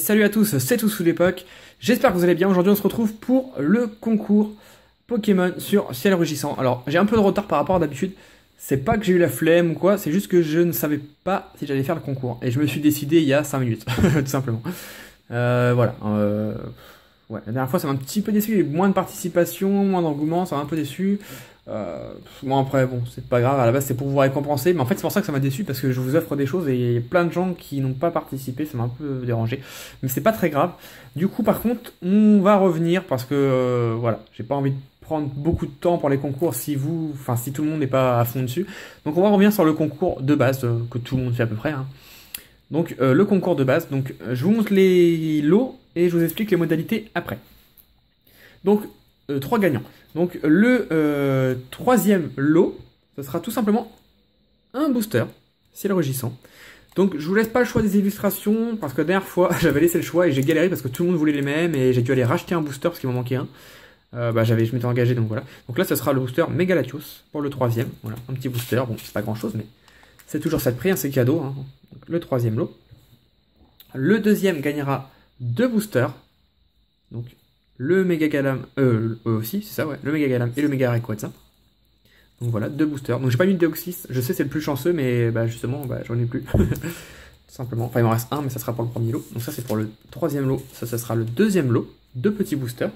salut à tous, c'est Tout sous l'époque. J'espère que vous allez bien. Aujourd'hui, on se retrouve pour le concours Pokémon sur Ciel Rugissant. Alors, j'ai un peu de retard par rapport à d'habitude. C'est pas que j'ai eu la flemme ou quoi, c'est juste que je ne savais pas si j'allais faire le concours. Et je me suis décidé il y a 5 minutes, tout simplement. Voilà. Ouais, la dernière fois, ça m'a un petit peu déçu. Il y a eu moins de participation, moins d'engouement, ça m'a un peu déçu. Bon, après, bon, c'est pas grave. À la base, c'est pour vous récompenser. Mais en fait, c'est pour ça que ça m'a déçu, parce que je vous offre des choses et il y a plein de gens qui n'ont pas participé. Ça m'a un peu dérangé. Mais c'est pas très grave. Du coup, par contre, on va revenir parce que, voilà, j'ai pas envie de prendre beaucoup de temps pour les concours si tout le monde n'est pas à fond dessus. Donc, on va revenir sur le concours de base que tout le monde fait à peu près, hein. Donc, le concours de base. Donc, je vous montre les lots et je vous explique les modalités après. Donc, 3 gagnants. Donc, le troisième lot, ce sera tout simplement un booster, Ciel Rugissant. Donc, je vous laisse pas le choix des illustrations, parce que la dernière fois, j'avais laissé le choix et j'ai galéré parce que tout le monde voulait les mêmes et j'ai dû aller racheter un booster parce qu'il m'en manquait un. Je m'étais engagé, donc voilà. Donc là, ce sera le booster Megalatios pour le troisième. Voilà, un petit booster. Bon, c'est pas grand chose, mais c'est toujours ça de prix, hein, c'est cadeau. Hein. Donc, le troisième lot. Le deuxième gagnera 2 boosters. Donc, le Mega Galam, aussi, c'est ça, ouais, le Mega Galam et le Mega Rayquaza. Donc voilà, 2 boosters. Donc j'ai pas mis de Deoxys, je sais c'est le plus chanceux, mais justement, j'en ai plus. Tout simplement. Enfin, il m'en reste un, mais ça sera pour le premier lot. Donc ça, c'est pour le troisième lot. Ça sera le deuxième lot. 2 petits boosters.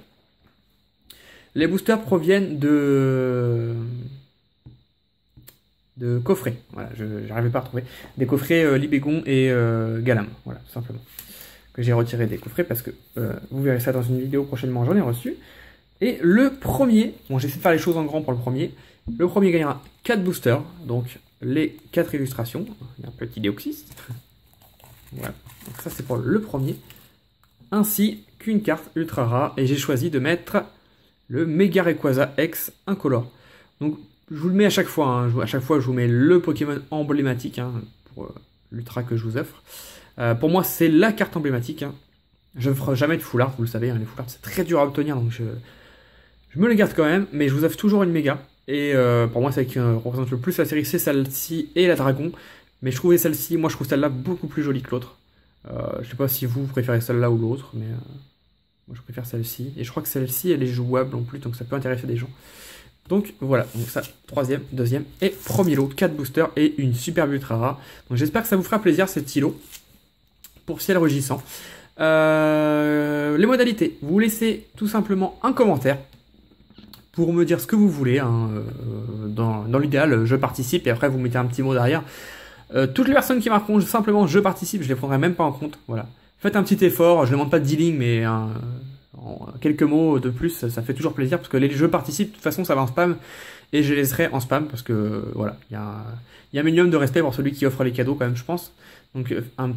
Les boosters proviennent de coffrets. Voilà, je n'arrivais pas à retrouver. Des coffrets Libégon et Galam. Voilà, tout simplement. Que j'ai retiré des coffrets parce que vous verrez ça dans une vidéo prochainement, j'en ai reçu. Et le premier, bon, j'essaie de faire les choses en grand pour le premier. Le premier gagnera 4 boosters, donc les 4 illustrations. Il y a un petit Deoxys. Voilà, donc ça c'est pour le premier. Ainsi qu'une carte ultra rare. Et j'ai choisi de mettre le Mega Rayquaza X incolore. Donc je vous le mets à chaque fois. Hein. À chaque fois, je vous mets le Pokémon emblématique, hein, pour l'ultra que je vous offre. Pour moi, c'est la carte emblématique, hein. Je ne ferai jamais de foulard, vous le savez, hein, les foulards c'est très dur à obtenir, donc je me les garde quand même, mais je vous offre toujours une méga. Et pour moi, celle qui représente le plus la série, c'est celle-ci et la dragon. Mais je trouvais celle-ci, moi je trouve celle-là beaucoup plus jolie que l'autre. Je sais pas si vous préférez celle-là ou l'autre, mais moi je préfère celle-ci. Et je crois que celle-ci, elle est jouable en plus, donc ça peut intéresser des gens. Donc voilà, donc ça, troisième, deuxième et premier lot, 4 boosters et une superbe ultra rare. Donc j'espère que ça vous fera plaisir ces petits lots pour Ciel Rugissant. Les modalités, vous laissez tout simplement un commentaire pour me dire ce que vous voulez, hein, dans l'idéal, je participe, et après vous mettez un petit mot derrière. Toutes les personnes qui marqueront simplement je participe, je les prendrai même pas en compte. Voilà. Faites un petit effort, je ne demande pas de dealing, mais en quelques mots de plus, ça fait toujours plaisir, parce que les jeux participent, de toute façon ça va en spam, et je les laisserai en spam, parce que voilà, il y a un minimum de respect pour celui qui offre les cadeaux quand même, je pense. Donc une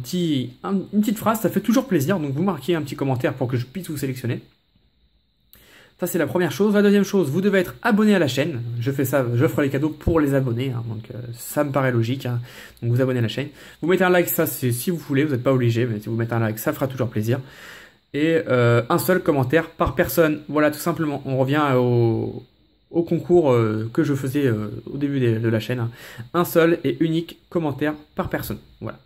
petite phrase, ça fait toujours plaisir, donc vous marquez un petit commentaire pour que je puisse vous sélectionner. Ça c'est la première chose. La deuxième chose, vous devez être abonné à la chaîne. Je fais ça, j'offre les cadeaux pour les abonnés, hein, donc ça me paraît logique, hein. Donc vous abonnez à la chaîne. Vous mettez un like, ça c'est si vous voulez, vous n'êtes pas obligé, mais si vous mettez un like, ça fera toujours plaisir. Et un seul commentaire par personne. Voilà, tout simplement. On revient au concours que je faisais au début de la chaîne, hein. Un seul et unique commentaire par personne. Voilà.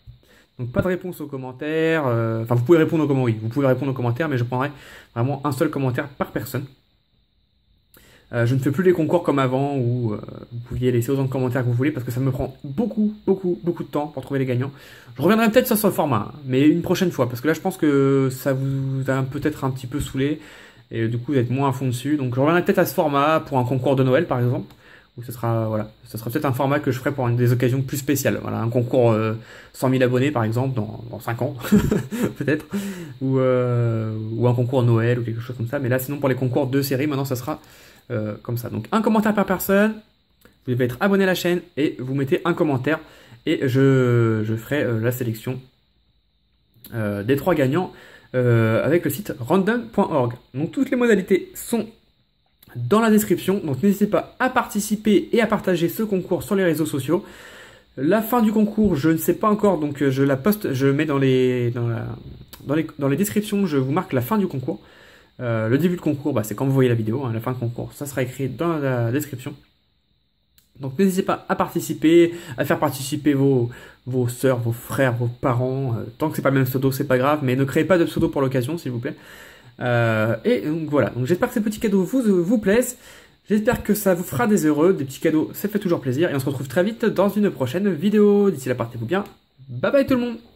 Donc pas de réponse aux commentaires. Enfin, vous pouvez répondre aux commentaires, oui. Vous pouvez répondre aux commentaires, mais je prendrai vraiment un seul commentaire par personne. Je ne fais plus les concours comme avant où vous pouviez laisser autant de commentaires que vous voulez parce que ça me prend beaucoup de temps pour trouver les gagnants. Je reviendrai peut-être sur le format, mais une prochaine fois parce que là je pense que ça vous a peut-être un petit peu saoulé et du coup vous êtes moins à fond dessus. Donc je reviendrai peut-être à ce format pour un concours de Noël par exemple, où ce sera peut-être un format que je ferai pour des occasions plus spéciales. Voilà, un concours 100 000 abonnés par exemple dans 5 ans peut-être, ou un concours Noël ou quelque chose comme ça. Mais là sinon pour les concours de série maintenant ça sera comme ça. Donc un commentaire par personne, vous devez être abonné à la chaîne et vous mettez un commentaire et je ferai la sélection des 3 gagnants avec le site random.org. Donc toutes les modalités sont dans la description, donc n'hésitez pas à participer et à partager ce concours sur les réseaux sociaux. La fin du concours, je ne sais pas encore, donc je la poste, je mets dans les descriptions, je vous marque la fin du concours. Le début de concours, c'est quand vous voyez la vidéo, hein, la fin de concours, ça sera écrit dans la description. Donc n'hésitez pas à participer, à faire participer vos sœurs, vos frères, vos parents. Tant que c'est pas le même pseudo, c'est pas grave, mais ne créez pas de pseudo pour l'occasion, s'il vous plaît. Et donc voilà, donc j'espère que ces petits cadeaux vous plaisent. J'espère que ça vous fera des heureux, des petits cadeaux, ça fait toujours plaisir. Et on se retrouve très vite dans une prochaine vidéo. D'ici là, portez-vous bien. Bye bye tout le monde.